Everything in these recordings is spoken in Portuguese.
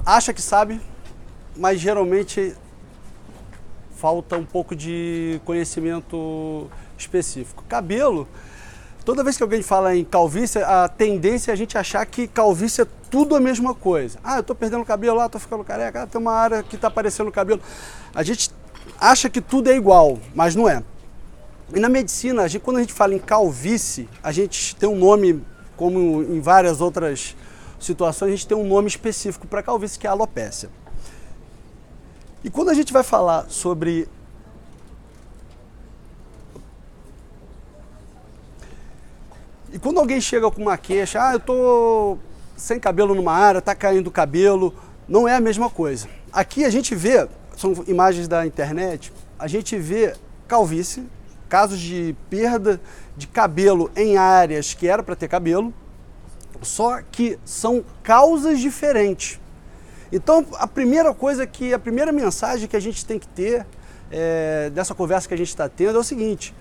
acha que sabe, mas geralmente falta um pouco de conhecimento específico. Cabelo, toda vez que alguém fala em calvície, a tendência é a gente achar que calvície é tudo a mesma coisa. Ah, eu tô perdendo cabelo, tô ficando careca, tem uma área que tá aparecendo cabelo. A gente acha que tudo é igual, mas não é. E na medicina, quando a gente fala em calvície, a gente tem um nome, como em várias outras situações, a gente tem um nome específico para calvície, que é a alopécia. E quando a gente vai falar sobre E quando alguém chega com uma queixa, eu tô sem cabelo numa área, tá caindo o cabelo, não é a mesma coisa. Aqui a gente vê, são imagens da internet, a gente vê calvície, casos de perda de cabelo em áreas que era para ter cabelo, só que são causas diferentes. Então, a primeira mensagem que a gente tem que ter dessa conversa que a gente está tendo é o seguinte: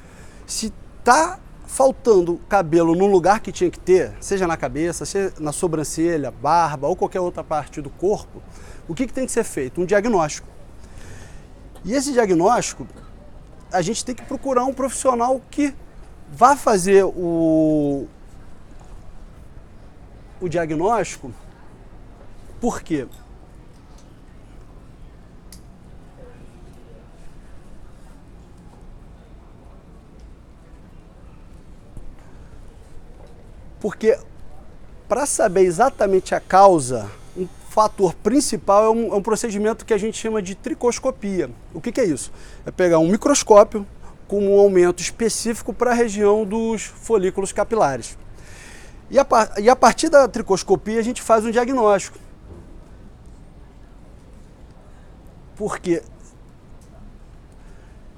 se está faltando cabelo no lugar que tinha que ter, seja na cabeça, seja na sobrancelha, barba ou qualquer outra parte do corpo, o que tem que ser feito? Um diagnóstico. E esse diagnóstico, a gente tem que procurar um profissional que vá fazer o diagnóstico. Por quê? Porque para saber exatamente a causa, um fator principal é um procedimento que a gente chama de tricoscopia. O que é isso? É pegar um microscópio com um aumento específico para a região dos folículos capilares. E a partir da tricoscopia a gente faz um diagnóstico. Porque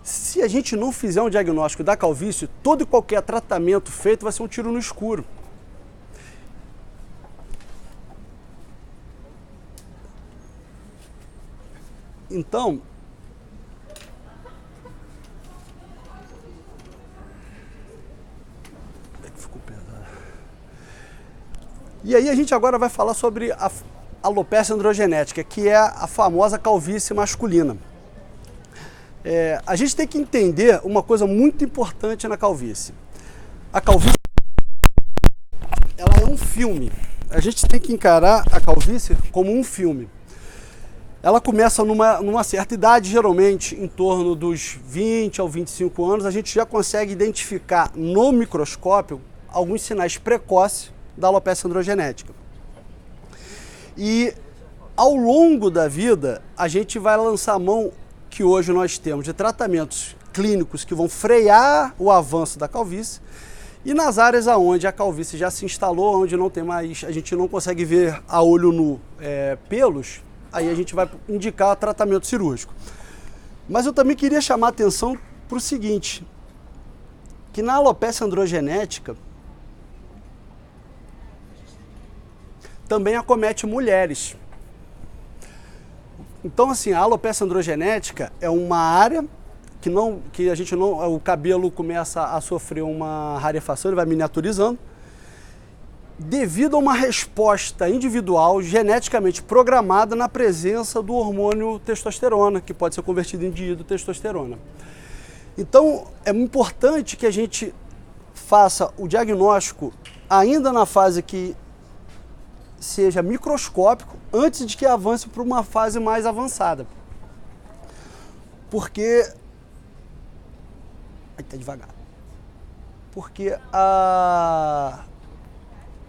se a gente não fizer um diagnóstico da calvície, todo e qualquer tratamento feito vai ser um tiro no escuro. Então, e aí a gente agora vai falar sobre a alopecia androgenética, que é a famosa calvície masculina. A gente tem que entender uma coisa muito importante na calvície. A calvície, ela é um filme. A gente tem que encarar a calvície como um filme. Ela começa numa certa idade, geralmente em torno dos 20 aos 25 anos, a gente já consegue identificar no microscópio alguns sinais precoces da alopecia androgenética. E ao longo da vida, a gente vai lançar a mão que hoje nós temos de tratamentos clínicos que vão frear o avanço da calvície, e nas áreas onde a calvície já se instalou, onde não tem mais, a gente não consegue ver a olho nu pelos, aí a gente vai indicar tratamento cirúrgico. Mas eu também queria chamar a atenção para o seguinte, que na alopecia androgenética também acomete mulheres. Então, assim, a alopecia androgenética é uma área que a gente não, o cabelo começa a sofrer uma rarefação, ele vai miniaturizando, devido a uma resposta individual geneticamente programada na presença do hormônio testosterona, que pode ser convertido em dihidrotestosterona. Então, é importante que a gente faça o diagnóstico ainda na fase que seja microscópico, antes de que avance para uma fase mais avançada. Porque... Aí tá devagar. Porque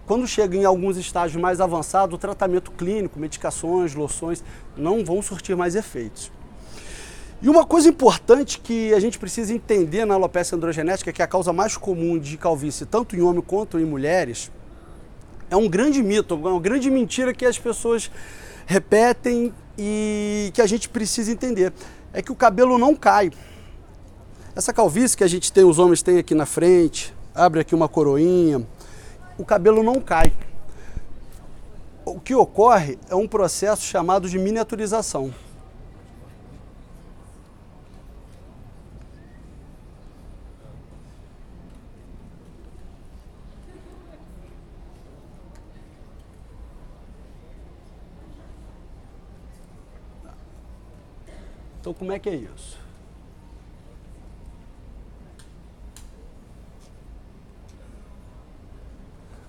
quando chega em alguns estágios mais avançados, o tratamento clínico, medicações, loções, não vão surtir mais efeitos. E uma coisa importante que a gente precisa entender na alopecia androgenética, que é a causa mais comum de calvície, tanto em homens quanto em mulheres, é um grande mito, uma grande mentira que as pessoas repetem e que a gente precisa entender. É que o cabelo não cai. Essa calvície que a gente tem, os homens têm aqui na frente, abre aqui uma coroinha, o cabelo não cai. O que ocorre é um processo chamado de miniaturização. Então, como é que é isso?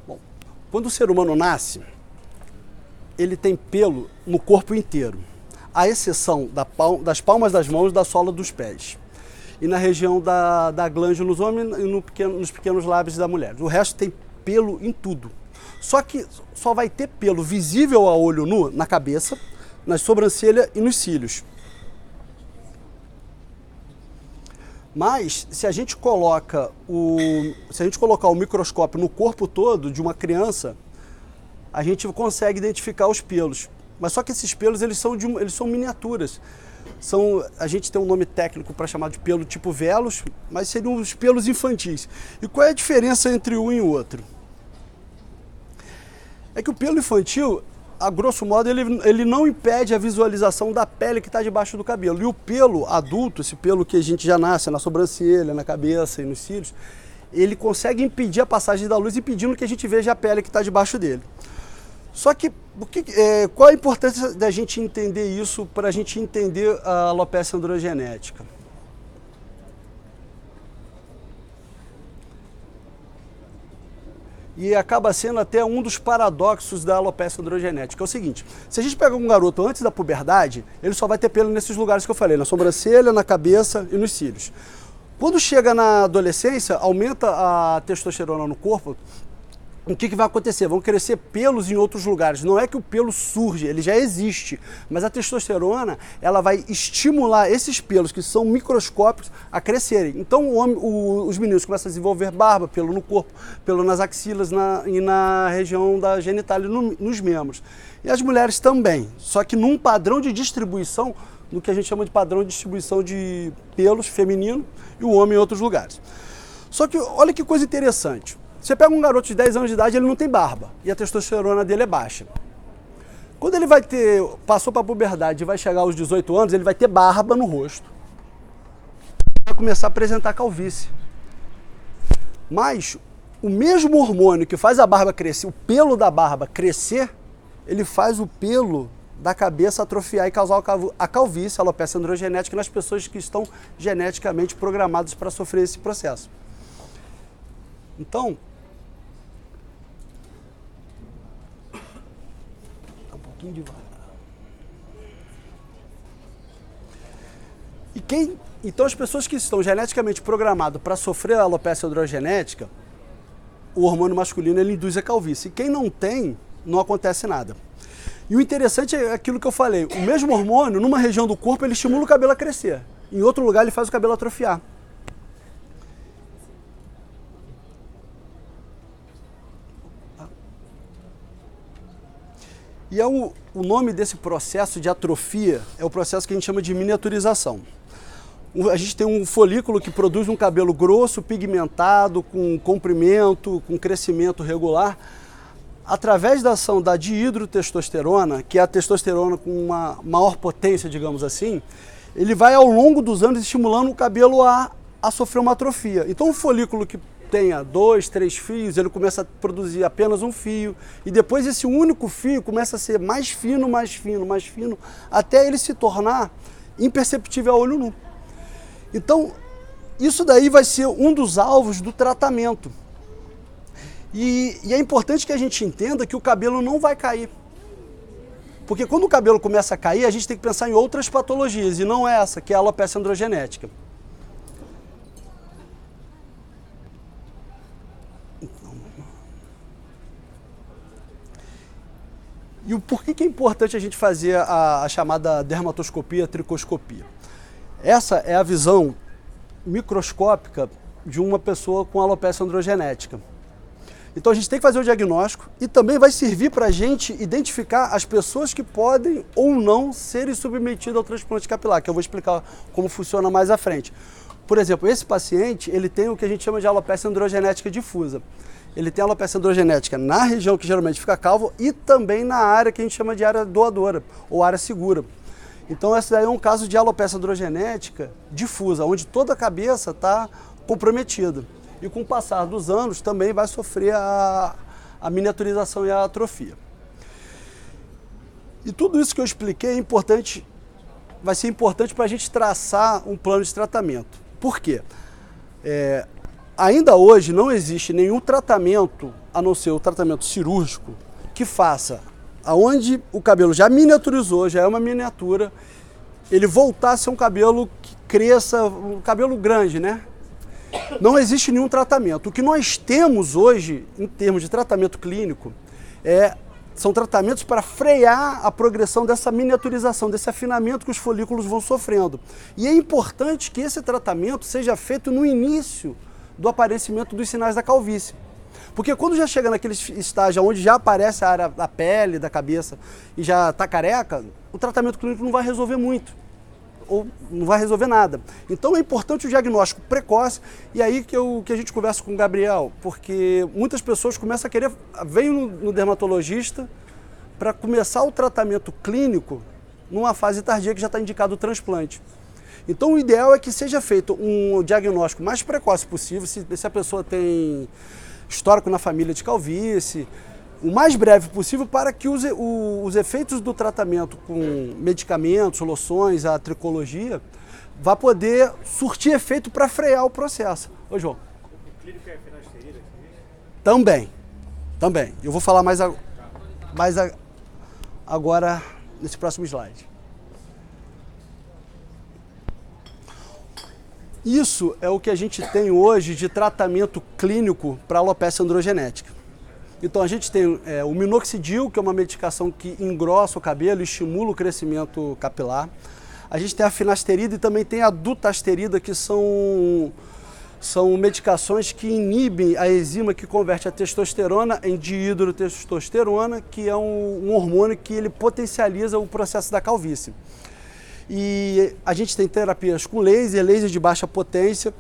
Bom, quando o ser humano nasce, ele tem pelo no corpo inteiro, à exceção das palmas das mãos e da sola dos pés. E na região da glande nos homens e nos pequenos lábios da mulher. O resto tem pelo em tudo. Só que só vai ter pelo visível a olho nu na cabeça, nas sobrancelhas e nos cílios. Mas se a gente colocar o microscópio no corpo todo de uma criança, a gente consegue identificar os pelos. Mas só que esses pelos eles são miniaturas. A gente tem um nome técnico para chamar de pelo tipo velos, mas seriam os pelos infantis. E qual é a diferença entre um e o outro? É que o pelo infantil, a grosso modo, ele não impede a visualização da pele que está debaixo do cabelo. E o pelo adulto, esse pelo que a gente já nasce na sobrancelha, na cabeça e nos cílios, ele consegue impedir a passagem da luz, impedindo que a gente veja a pele que está debaixo dele. Só que, qual a importância da gente entender isso para a gente entender a alopecia androgenética? E acaba sendo até um dos paradoxos da alopecia androgenética. É o seguinte, se a gente pega um garoto antes da puberdade, ele só vai ter pelo nesses lugares que eu falei, na sobrancelha, na cabeça e nos cílios. Quando chega na adolescência, aumenta a testosterona no corpo. O que vai acontecer? Vão crescer pelos em outros lugares. Não é que o pelo surge, ele já existe. Mas a testosterona, ela vai estimular esses pelos, que são microscópicos, a crescerem. Então os meninos começam a desenvolver barba, pelo no corpo, pelo nas axilas e na região da genitália, nos membros. E as mulheres também, só que num padrão de distribuição, no que a gente chama de padrão de distribuição de pelos feminino, e o homem em outros lugares. Só que olha que coisa interessante. Você pega um garoto de 10 anos de idade, ele não tem barba, e a testosterona dele é baixa. Quando ele passou para a puberdade e vai chegar aos 18 anos, ele vai ter barba no rosto. Vai começar a apresentar calvície. Mas o mesmo hormônio que faz a barba crescer, o pelo da barba crescer, ele faz o pelo da cabeça atrofiar e causar a calvície, a alopecia androgenética, nas pessoas que estão geneticamente programadas para sofrer esse processo. Então, devagar. Então as pessoas que estão geneticamente programadas para sofrer a alopecia androgenética, o hormônio masculino ele induz a calvície. E quem não tem, não acontece nada. E o interessante é aquilo que eu falei, o mesmo hormônio, numa região do corpo, ele estimula o cabelo a crescer. Em outro lugar, ele faz o cabelo atrofiar. E o nome desse processo de atrofia é o processo que a gente chama de miniaturização. A gente tem um folículo que produz um cabelo grosso, pigmentado, com comprimento, com crescimento regular, através da ação da dihidrotestosterona, que é a testosterona com uma maior potência, digamos assim, ele vai ao longo dos anos estimulando o cabelo a sofrer uma atrofia. Então, um folículo que tenha 2, 3 fios, ele começa a produzir apenas um fio, e depois esse único fio começa a ser mais fino, mais fino, mais fino, até ele se tornar imperceptível a olho nu. Então, isso daí vai ser um dos alvos do tratamento. E é importante que a gente entenda que o cabelo não vai cair. Porque quando o cabelo começa a cair, a gente tem que pensar em outras patologias, e não essa, que é a alopecia androgenética. E o porquê que é importante a gente fazer a chamada dermatoscopia, tricoscopia? Essa é a visão microscópica de uma pessoa com alopecia androgenética. Então a gente tem que fazer o diagnóstico e também vai servir para a gente identificar as pessoas que podem ou não serem submetidas ao transplante capilar, que eu vou explicar como funciona mais à frente. Por exemplo, esse paciente, ele tem o que a gente chama de alopecia androgenética difusa. Ele tem alopecia androgenética na região que geralmente fica calvo e também na área que a gente chama de área doadora ou área segura. Então esse daí é um caso de alopecia androgenética difusa, onde toda a cabeça está comprometida. E com o passar dos anos também vai sofrer a miniaturização e a atrofia. E tudo isso que eu expliquei é importante vai ser importante para a gente traçar um plano de tratamento. Por quê? Ainda hoje não existe nenhum tratamento, a não ser o tratamento cirúrgico, que faça, aonde o cabelo já miniaturizou, já é uma miniatura, ele voltar a ser um cabelo que cresça, um cabelo grande, né? Não existe nenhum tratamento. O que nós temos hoje, em termos de tratamento clínico, são tratamentos para frear a progressão dessa miniaturização, desse afinamento que os folículos vão sofrendo. E é importante que esse tratamento seja feito no início do aparecimento dos sinais da calvície. Porque quando já chega naquele estágio onde já aparece a área da pele, da cabeça e já está careca, o tratamento clínico não vai resolver muito, ou não vai resolver nada. Então é importante o diagnóstico precoce, e aí que a gente conversa com o Gabriel, porque muitas pessoas começam a querer, vêm no dermatologista para começar o tratamento clínico numa fase tardia que já está indicado o transplante. Então o ideal é que seja feito um diagnóstico mais precoce possível, se a pessoa tem histórico na família de calvície, o mais breve possível, para que os efeitos do tratamento com medicamentos, loções, a tricologia, vá poder surtir efeito para frear o processo. Ô, João. O clínico é finasterida? Também. Eu vou falar mais agora nesse próximo slide. Isso é o que a gente tem hoje de tratamento clínico para alopecia androgenética. Então a gente tem o minoxidil, que é uma medicação que engrossa o cabelo e estimula o crescimento capilar. A gente tem a finasterida e também tem a dutasterida, que são medicações que inibem a enzima que converte a testosterona em dihidrotestosterona, que é um hormônio que ele potencializa o processo da calvície. E a gente tem terapias com laser de baixa potência.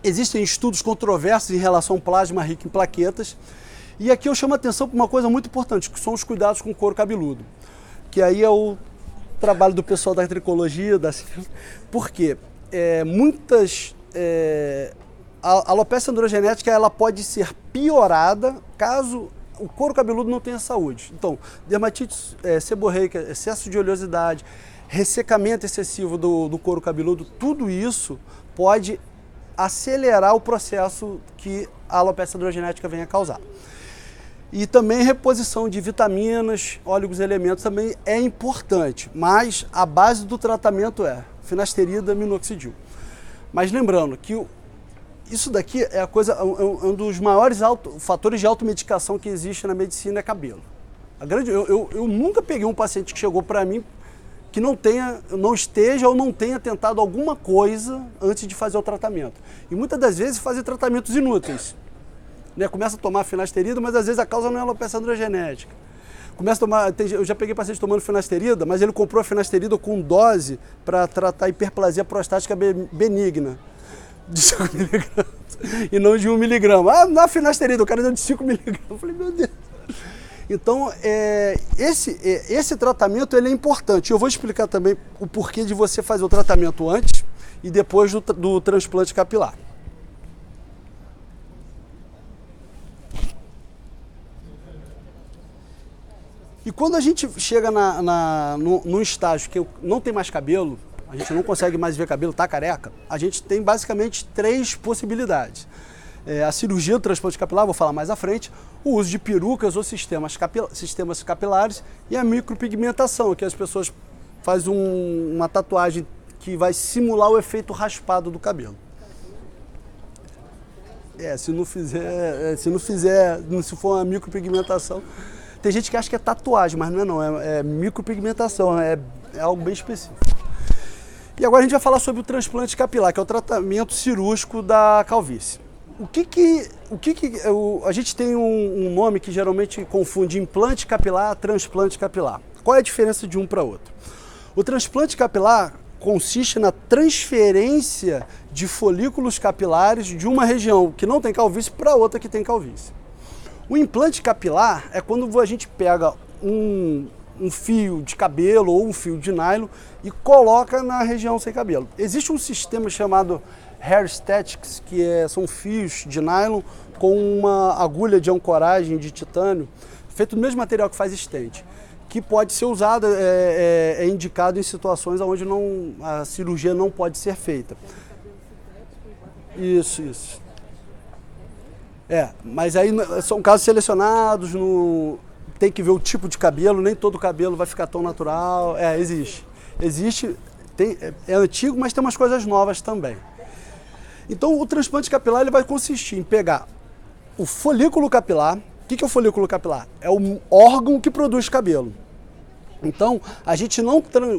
Existem estudos controversos em relação ao plasma rico em plaquetas. E aqui eu chamo a atenção para uma coisa muito importante, que são os cuidados com o couro cabeludo. Que aí é o trabalho do pessoal da tricologia, porque a alopecia androgenética ela pode ser piorada caso o couro cabeludo não tenha saúde. Então, dermatite seborreica, excesso de oleosidade, ressecamento excessivo do couro cabeludo, tudo isso pode acelerar o processo que a alopecia androgenética venha a causar. E também reposição de vitaminas, óleos e elementos também é importante, mas a base do tratamento é finasterida, minoxidil. Mas lembrando que isso daqui é um dos maiores fatores de automedicação que existe na medicina, é cabelo. Eu nunca peguei um paciente que chegou para mim que não esteja ou não tenha tentado alguma coisa antes de fazer o tratamento. E muitas das vezes fazem tratamentos inúteis. Começa a tomar finasterida, mas às vezes a causa não é alopecia androgenética. Eu já peguei paciente tomando finasterida, mas ele comprou a finasterida com dose para tratar a hiperplasia prostática benigna, de 5 miligramas, e não de 1 miligrama. Na finasterida, o cara deu de 5 miligramas. Eu falei, meu Deus. Então, esse tratamento ele é importante. Eu vou explicar também o porquê de você fazer o tratamento antes e depois do transplante capilar. E quando a gente chega num estágio que não tem mais cabelo, a gente não consegue mais ver cabelo, tá careca, a gente tem basicamente 3 possibilidades. A cirurgia do transplante capilar, vou falar mais à frente, o uso de perucas ou sistemas capilares e a micropigmentação, que as pessoas fazem uma tatuagem que vai simular o efeito raspado do cabelo. Se for uma micropigmentação, tem gente que acha que é tatuagem, mas não é, é micropigmentação, é algo bem específico. E agora a gente vai falar sobre o transplante capilar, que é o tratamento cirúrgico da calvície. A gente tem um nome que geralmente confunde implante capilar, transplante capilar. Qual é a diferença de um para outro? O transplante capilar consiste na transferência de folículos capilares de uma região que não tem calvície para outra que tem calvície. O implante capilar é quando a gente pega um fio de cabelo ou um fio de nylon e coloca na região sem cabelo. Existe um sistema chamado Hair Statics, que são fios de nylon com uma agulha de ancoragem de titânio, feito do mesmo material que faz stent, que pode ser usado, é indicado em situações onde a cirurgia não pode ser feita. Isso. Mas aí são casos selecionados, tem que ver o tipo de cabelo, nem todo cabelo vai ficar tão natural. Existe, é antigo, mas tem umas coisas novas também. Então o transplante capilar ele vai consistir em pegar o folículo capilar. O que é o folículo capilar? É o órgão que produz cabelo. Então,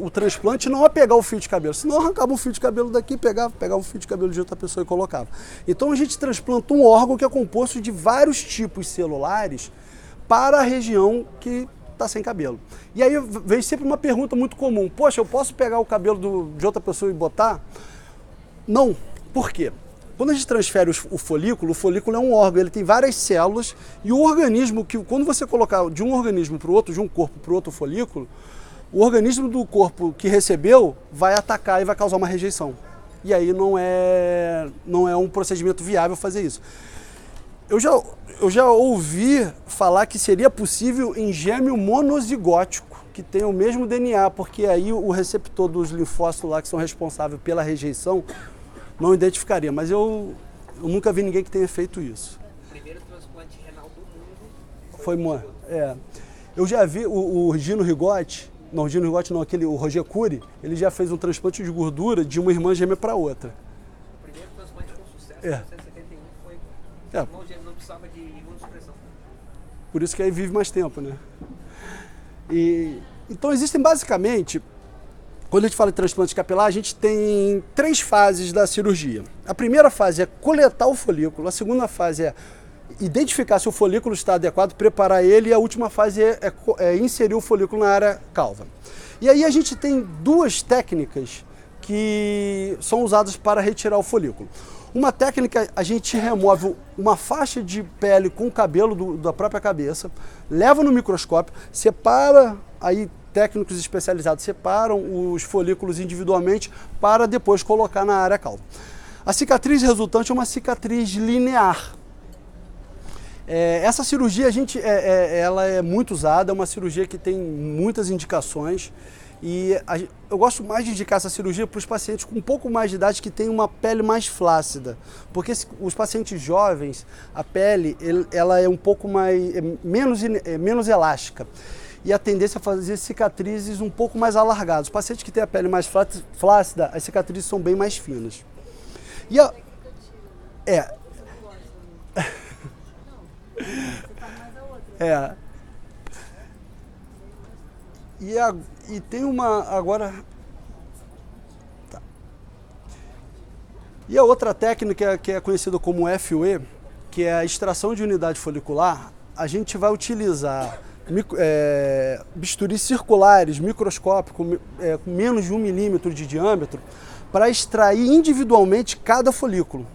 o transplante não é pegar o fio de cabelo, senão arrancava um fio de cabelo daqui, pegava um fio de cabelo de outra pessoa e colocava. Então a gente transplanta um órgão que é composto de vários tipos celulares para a região que está sem cabelo. E aí vem sempre uma pergunta muito comum: poxa, eu posso pegar o cabelo de outra pessoa e botar? Não. Por quê? Quando a gente transfere o folículo é um órgão, ele tem várias células, e o organismo, quando você colocar de um organismo para o outro, de um corpo para o outro folículo, o organismo do corpo que recebeu vai atacar e vai causar uma rejeição. E aí não é um procedimento viável fazer isso. Eu já ouvi falar que seria possível em gêmeo monozigótico, que tem o mesmo DNA, porque aí o receptor dos linfócitos lá que são responsáveis pela rejeição não identificaria, mas eu nunca vi ninguém que tenha feito isso. O primeiro transplante renal do mundo foi eu já vi o Gino Rigotti, o Roger Cury, ele já fez um transplante de gordura de uma irmã gêmea para outra. O primeiro transplante com sucesso, em 1971, foi o irmão gêmeo, não precisava de imunossupressão. Por isso que aí vive mais tempo, né? Então existem basicamente, quando a gente fala de transplante capilar, a gente tem 3 fases da cirurgia. A primeira fase é coletar o folículo, a segunda fase é identificar se o folículo está adequado, preparar ele, e a última fase é inserir o folículo na área calva. E aí a gente tem 2 técnicas que são usadas para retirar o folículo. Uma técnica, a gente remove uma faixa de pele com o cabelo da própria cabeça, leva no microscópio, separa, aí técnicos especializados separam os folículos individualmente para depois colocar na área calva. A cicatriz resultante é uma cicatriz linear. Essa cirurgia ela é muito usada, é uma cirurgia que tem muitas indicações, e eu gosto mais de indicar essa cirurgia para os pacientes com um pouco mais de idade que têm uma pele mais flácida, porque os pacientes jovens, a pele ela é um pouco menos elástica, e a tendência a fazer cicatrizes um pouco mais alargadas. Os pacientes que têm a pele mais flácida, as cicatrizes são bem mais finas. E tem uma agora. Tá. E a outra técnica que é conhecida como FUE, que é a extração de unidade folicular, a gente vai utilizar bisturis circulares, microscópicos, com menos de 1 milímetro de diâmetro, para extrair individualmente cada folículo.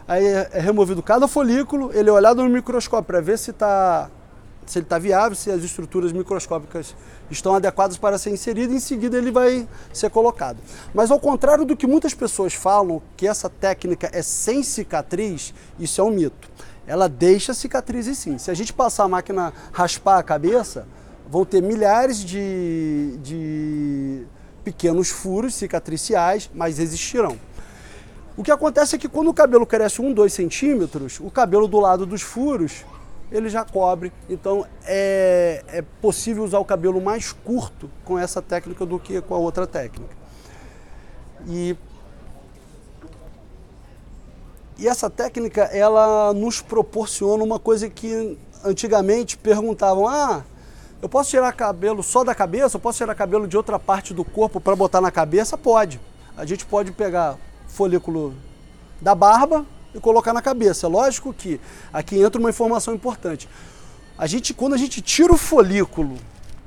Aí é removido cada folículo, ele é olhado no microscópio para ver se ele está viável, se as estruturas microscópicas estão adequadas para ser inserido, e em seguida ele vai ser colocado. Mas ao contrário do que muitas pessoas falam, que essa técnica é sem cicatriz, isso é um mito. Ela deixa cicatrizes sim. Se a gente passar a máquina, raspar a cabeça, vão ter milhares de pequenos furos cicatriciais, mas existirão. O que acontece é que quando o cabelo cresce 1, 2 centímetros, o cabelo do lado dos furos, ele já cobre. Então é possível usar o cabelo mais curto com essa técnica do que com a outra técnica. E essa técnica, ela nos proporciona uma coisa que antigamente perguntavam: eu posso tirar cabelo só da cabeça? Eu posso tirar cabelo de outra parte do corpo para botar na cabeça? Pode. A gente pode pegar folículo da barba e colocar na cabeça. Lógico que aqui entra uma informação importante. Quando a gente tira o folículo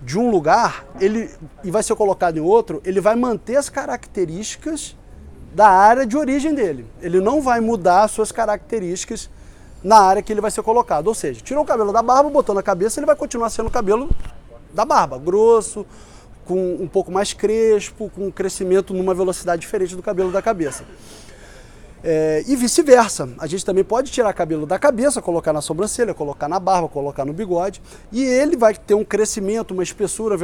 de um lugar e vai ser colocado em outro, ele vai manter as características da área de origem dele. Ele não vai mudar as suas características na área que ele vai ser colocado. Ou seja, tirou o cabelo da barba, botou na cabeça, ele vai continuar sendo o cabelo da barba, grosso, com um pouco mais crespo, com um crescimento numa velocidade diferente do cabelo da cabeça. E vice-versa. A gente também pode tirar cabelo da cabeça, colocar na sobrancelha, colocar na barba, colocar no bigode, e ele vai ter um crescimento, uma espessura,